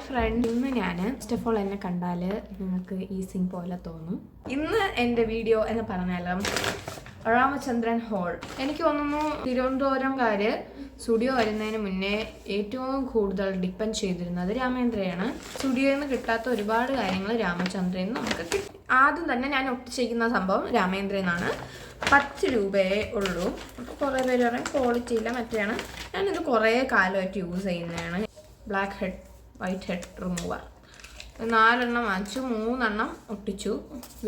Front, ഇന്ന് ഞാൻ first of all എന്നെ കണ്ടാൽ നിങ്ങൾക്ക് ഈസിങ് പോലെ തോന്നും. ഇന്ന് എൻ്റെ വീഡിയോ എന്ന് പറഞ്ഞാലും രാമചന്ദ്രൻ ഹോൾ. എനിക്ക് തോന്നുന്നു തിരുവനന്തപുരംകാർ സ്റ്റുഡിയോ വരുന്നതിന് മുന്നേ ഏറ്റവും കൂടുതൽ ഡിപ്പെൻഡ് ചെയ്തിരുന്നത് രാമേന്ദ്രയാണ്. സ്റ്റുഡിയോയിൽ നിന്ന് കിട്ടാത്ത ഒരുപാട് കാര്യങ്ങൾ രാമചന്ദ്രയിൽ നിന്ന് നമുക്ക് കിട്ടും. ആദ്യം തന്നെ ഞാൻ ഒട്ടിച്ചിരിക്കുന്ന സംഭവം രാമേന്ദ്രയിൽ നിന്നാണ്. 10 രൂപയേ ഉള്ളൂ. അപ്പോൾ കുറേ പേര് പറയും ക്വാളിറ്റി ഇല്ല മറ്റേയാണ്. ഞാനിത് കുറേ കാലമായിട്ട് യൂസ് ചെയ്യുന്നതാണ്. Black head white head remover 4 എണ്ണം വാങ്ങിച്ചു, 3 എണ്ണം ഒട്ടിച്ചു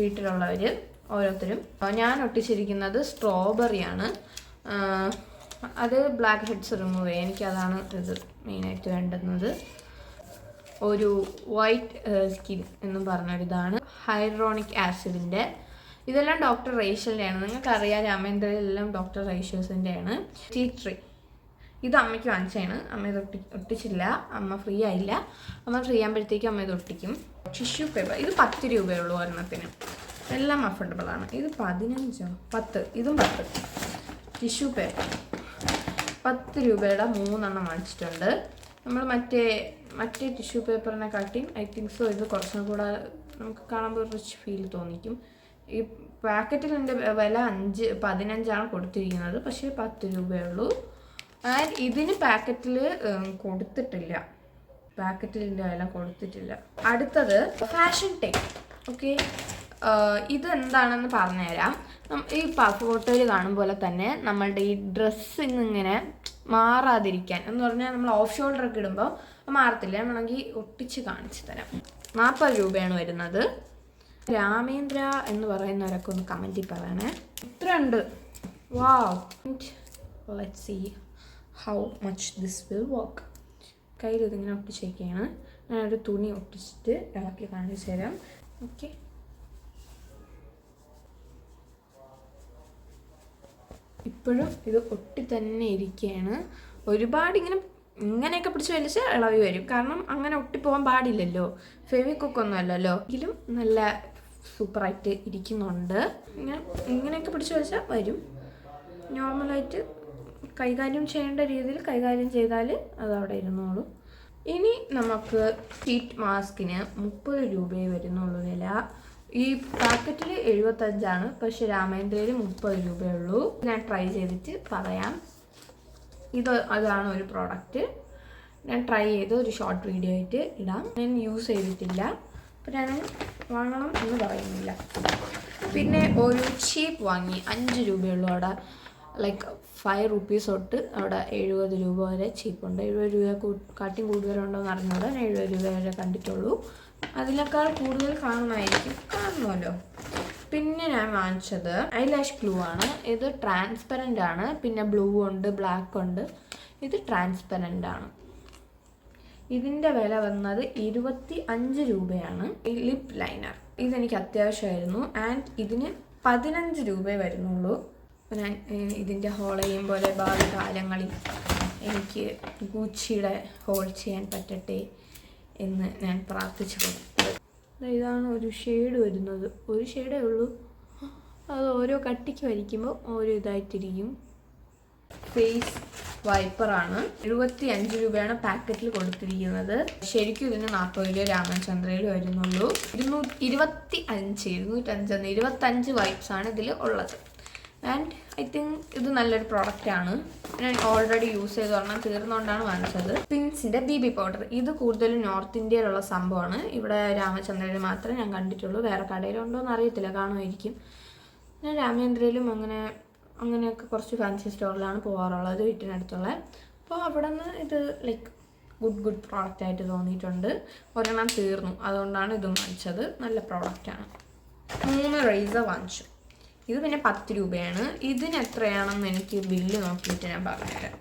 വീട്ടിലുള്ളവർ ഓരോരുത്തരും. ഞാൻ ഒട്ടിച്ചിരിക്കുന്നത് സ്ട്രോബെറിയാണ്. അത് ബ്ലാക്ക് ഹെഡ്സ് റിമൂവ് ചെയ്യാം. എനിക്കതാണ് ഇത് മെയിനായിട്ട് വേണ്ടുന്നത്. ഒരു വൈറ്റ് സ്കിൻ എന്നും പറഞ്ഞൊരിതാണ് ഹൈഡ്രോണിക് ആസിഡിൻ്റെ. ഇതെല്ലാം ഡോക്ടർ റേഷ്യലിൻ്റെയാണ്. നിങ്ങൾക്കറിയാം രാമേന്ദ്രയിലെല്ലാം ഡോക്ടർ റേഷ്യസിൻ്റെയാണ്. ടീ ട്രീ ഇത് അമ്മയ്ക്ക് വാങ്ങിച്ചതാണ്. അമ്മ ഇത് ഒട്ടിച്ചില്ല, അമ്മ ഫ്രീ ആയില്ല. അമ്മ ഫ്രീ ആകുമ്പോഴത്തേക്കും അമ്മ ഇത് ഒട്ടിക്കും. ടിഷ്യൂ പേപ്പർ ഇത് 10 രൂപയുള്ളൂ ഒരെണ്ണത്തിന്. എല്ലാം അഫോർഡബിൾ ആണ്. ഇത് 15 10 ഇതും 10. ടിഷ്യൂ പേപ്പർ 10 രൂപയുടെ 3 എണ്ണം വാങ്ങിച്ചിട്ടുണ്ട്. നമ്മൾ മറ്റേ ടിഷ്യൂ പേപ്പറിനെ കാട്ടിയും ഐ തിങ്ക് സോ ഇത് കുറച്ചും കൂടെ നമുക്ക് കാണുമ്പോൾ റിച്ച് ഫീൽ തോന്നിക്കും. ഈ പാക്കറ്റിൽ എൻ്റെ വില 15 കൊടുത്തിരിക്കുന്നത്, പക്ഷേ 10 രൂപയുള്ളൂ. ആൻഡ് ഇതിന് പാക്കറ്റിൽ കൊടുത്തിട്ടില്ല, പാക്കറ്റിൽ ഇതിൻ്റെ വില കൊടുത്തിട്ടില്ല. അടുത്തത് ഫാഷൻ ടേപ്പ്. ഓക്കെ, ഇത് എന്താണെന്ന് പറഞ്ഞുതരാം. ഈ ഫോട്ടോയിൽ കാണും പോലെ തന്നെ നമ്മളുടെ ഈ ഡ്രസ്സിങ് ഇങ്ങനെ മാറാതിരിക്കാൻ എന്ന് പറഞ്ഞാൽ നമ്മൾ ഓഫ് ഷോൾഡറൊക്കെ ഇടുമ്പോൾ മാറത്തില്ല. വേണമെങ്കിൽ ഒട്ടിച്ച് കാണിച്ചു തരാം. 40 രൂപയാണ് വരുന്നത്. രാമേന്ദ്ര എന്ന് പറയുന്നവരൊക്കെ ഒന്ന് കമൻറ്റിൽ പറയണേ. ഇത്ര ഉണ്ട്. Wow, let's see how much this will work. കയ്യിൽ ഇതിങ്ങനെ ഒട്ടിച്ചേക്കാണ്. ഞാനൊരു തുണി ഒട്ടിച്ചിട്ട് ഇളക്കി കാണിച്ചു തരാം. ഓക്കെ, ഇപ്പോഴും ഇത് ഒട്ടി തന്നെ ഇരിക്കുകയാണ്. ഒരുപാട് ഇങ്ങനെയൊക്കെ പിടിച്ച് വലിച്ച് ഇളവി വരും. കാരണം അങ്ങനെ ഒട്ടിപ്പോകാൻ പാടില്ലല്ലോ, ഫെവിക്കൊന്നും അല്ലല്ലോ. എങ്കിലും നല്ല സൂപ്പറായിട്ട് ഇരിക്കുന്നുണ്ട്. ഇങ്ങനെയൊക്കെ പിടിച്ച് വലിച്ചാൽ വരും. നോർമലായിട്ട് കൈകാര്യം ചെയ്യേണ്ട രീതിയിൽ കൈകാര്യം ചെയ്താൽ അതവിടെ ഇരുന്നോളൂ. ഇനി നമുക്ക് ഷീറ്റ് മാസ്കിന് 30 രൂപയെ വരുന്നുള്ളൂ വില. ഈ പാക്കറ്റിൽ 75, പക്ഷെ രാമേന്ദ്രയിൽ 30 രൂപയുള്ളൂ. ഞാൻ ട്രൈ ചെയ്തിട്ട് പറയാം. അതാണ് ഒരു പ്രോഡക്റ്റ്. ഞാൻ ട്രൈ ചെയ്ത് ഒരു ഷോർട്ട് വീഡിയോ ആയിട്ട് ഇടാം. ഞാൻ യൂസ് ചെയ്തിട്ടില്ല, അപ്പം ഞാൻ വാങ്ങണം എന്ന് പറയുന്നില്ല. പിന്നെ ഒരു ചീപ്പ് വാങ്ങി 5 രൂപയുള്ളൂ. അവിടെ ലൈക്ക് 5 റുപ്പീസ് തൊട്ട് അവിടെ 70 രൂപ വരെ ചീപ്പുണ്ട്. 70 രൂപ കാട്ടിയും കൂടുതലുണ്ടോ എന്ന് അറിഞ്ഞൂടെ. 70 രൂപ വരെ കണ്ടിട്ടുള്ളൂ. അതിനേക്കാൾ കൂടുതൽ കാണുമല്ലോ. പിന്നെ ഞാൻ വാങ്ങിച്ചത് ഐലാഷ് ഗ്ലൂ ആണ്. ഇത് ട്രാൻസ്പെറൻ്റ് ആണ്. പിന്നെ ബ്ലൂ ഉണ്ട്, ബ്ലാക്ക് ഉണ്ട്. ഇത് ട്രാൻസ്പെറൻ്റ് ആണ്. ഇതിൻ്റെ വില വന്നത് 25 രൂപയാണ്. ലിപ് ലൈനർ ഇതെനിക്ക് അത്യാവശ്യമായിരുന്നു. ആൻഡ് ഇതിന് 15 രൂപയെ വരുന്നുള്ളൂ. അപ്പോൾ ഞാൻ ഇതിൻ്റെ ഹോൾ ചെയ്യും പോലെ ഭാവി കാലങ്ങളിൽ എനിക്ക് ഗൂച്ചിയുടെ ഹോൾ ചെയ്യാൻ പറ്റട്ടെ എന്ന് ഞാൻ പ്രാർത്ഥിച്ചു കൊടുത്തു. ഇതാണ് ഒരു ഷെയ്ഡ് വരുന്നത്. ഒരു ഷെയ്ഡേ ഉള്ളൂ. അത് ഓരോ കട്ടിക്ക് വരയ്ക്കുമ്പോൾ ഓരോ ഇതായിട്ടിരിക്കും. ഫേസ് വൈപ്പറാണ്. 75 രൂപയാണ് പാക്കറ്റിൽ കൊടുത്തിരിക്കുന്നത്. ശരിക്കും ഇതിന് 40 രൂപ രാമചന്ദ്രയിൽ വരുന്നുള്ളൂ. 225 വൈപ്സാണ് ഇതിൽ ഉള്ളത്. ആൻഡ് ഐ തിങ്ക് ഇത് നല്ലൊരു പ്രോഡക്റ്റാണ്. ഞാൻ ഓൾറെഡി യൂസ് ചെയ്ത് പറഞ്ഞാൽ തീർന്നുകൊണ്ടാണ് വാങ്ങിച്ചത്. പിൻസിൻ്റെ BB പൗഡർ. ഇത് കൂടുതലും നോർത്ത് ഇന്ത്യയിലുള്ള സംഭവമാണ്. ഇവിടെ രാമചന്ദ്രയിൽ മാത്രമേ ഞാൻ കണ്ടിട്ടുള്ളൂ. വേറെ കടയിലുണ്ടോ എന്ന് അറിയത്തില്ല, കാണുമായിരിക്കും. ഞാൻ രാമേന്ദ്രയിലും അങ്ങനെയൊക്കെ കുറച്ച് ഫാൻസി സ്റ്റോറിലാണ് പോകാറുള്ളത്, വീട്ടിനടുത്തുള്ള. അപ്പോൾ അവിടെ നിന്ന് ഇത് ലൈക്ക് ഗുഡ് പ്രോഡക്റ്റായിട്ട് തോന്നിയിട്ടുണ്ട്. ഒരെണ്ണം തീർന്നു, അതുകൊണ്ടാണ് ഇതും വാങ്ങിച്ചത്. നല്ല പ്രോഡക്റ്റാണ്. 3 റേസർ വാങ്ങിച്ചു. ഇത് പിന്നെ 10 രൂപയാണ്. ഇതിന് എത്രയാണെന്ന് എനിക്ക് ബില്ല് നോക്കിയിട്ട് ഞാൻ പറഞ്ഞുതരാം.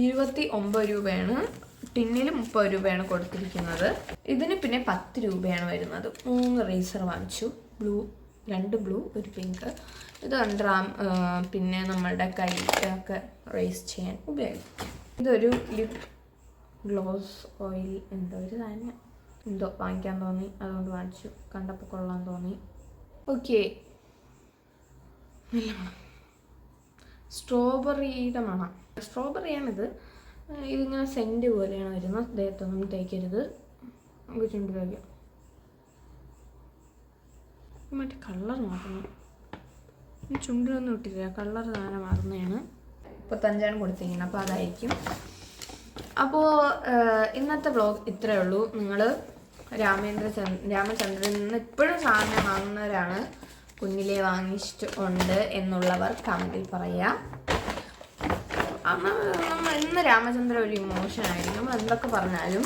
29 രൂപയാണ്. ടിന്നിൽ 30 രൂപയാണ് കൊടുത്തിരിക്കുന്നത്. ഇതിന് പിന്നെ 10 രൂപയാണ് വരുന്നത്. 3 റേസർ വാങ്ങിച്ചു. 2 ബ്ലൂ 1 പിങ്ക്. ഇത് അണ്ടർആം പിന്നെ നമ്മളുടെ കൈയൊക്കെ റേസ് ചെയ്യാൻ ഉപയോഗിക്കും. ഇതൊരു ലിപ് ഗ്ലോസ് ഓയിൽ എന്തോ വാങ്ങിക്കാൻ തോന്നി, അതുകൊണ്ട് വാങ്ങിച്ചു. കണ്ടപ്പോൾ കൊള്ളാൻ തോന്നി. ഓക്കെ, നല്ല മണം. സ്ട്രോബെറിയുടെ മണം. സ്ട്രോബെറിയാണിത്. ഇതിങ്ങനെ സെൻറ്റ് പോലെയാണ് വരുന്നത്. ദേഹത്തൊന്നും തേക്കരുത്. നമുക്ക് ചുണ്ടിൽ വയ്ക്കാം. മറ്റേ കളർ മാറുന്നു, ചുണ്ടിലൊന്നും ഇട്ടില്ല, കളർ താനെ മാറുന്നതാണ്. 35 കൊടുത്തിരിക്കുന്നത്, അപ്പോൾ അതായിരിക്കും. അപ്പോൾ ഇന്നത്തെ വ്ളോഗ് ഇത്രയേ ഉള്ളൂ. നിങ്ങൾ രാമചന്ദ്രനിൽ നിന്ന് ഇപ്പോഴും സാധനം വാങ്ങുന്നവരാണ്, കുഞ്ഞിലെ വാങ്ങിച്ചിട്ടുണ്ട് എന്നുള്ളവർ കമൻറ്റിൽ പറയുക. നമ്മൾ ഇന്ന് രാമചന്ദ്രൻ ഒരു ഇമോഷനായിരിക്കും. നമ്മൾ എന്തൊക്കെ പറഞ്ഞാലും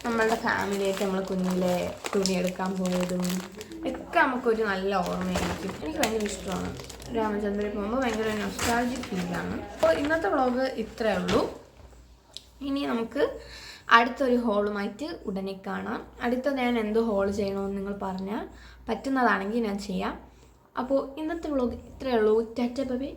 നമ്മളുടെ ഫാമിലിയായിട്ട് നമ്മൾ കുഞ്ഞിലെ തുണിയെടുക്കാൻ പോയതും ഒക്കെ നമുക്കൊരു നല്ല ഓർമ്മയായിരിക്കും. എനിക്ക് ഭയങ്കര ഇഷ്ടമാണ് രാമചന്ദ്രൻ പോകുമ്പോൾ, ഭയങ്കര നൊസ്റ്റാൾജിക് ഫീലാണ്. അപ്പോൾ ഇന്നത്തെ വ്ളോഗ് ഇത്രയേ ഉള്ളൂ. ഇനി നമുക്ക് അടുത്തൊരു ഹോളുമായിട്ട് ഉടനെ കാണാം. അടുത്ത ഞാൻ എന്ത് ഹോൾ ചെയ്യണമെന്ന് നിങ്ങൾ പറഞ്ഞാൽ പറ്റുന്നതാണെങ്കിൽ ഞാൻ ചെയ്യാം. അപ്പോൾ ഇന്നത്തെ വ്ളോഗ് ഇത്രയേ ഉള്ളൂ. Tata bye bye.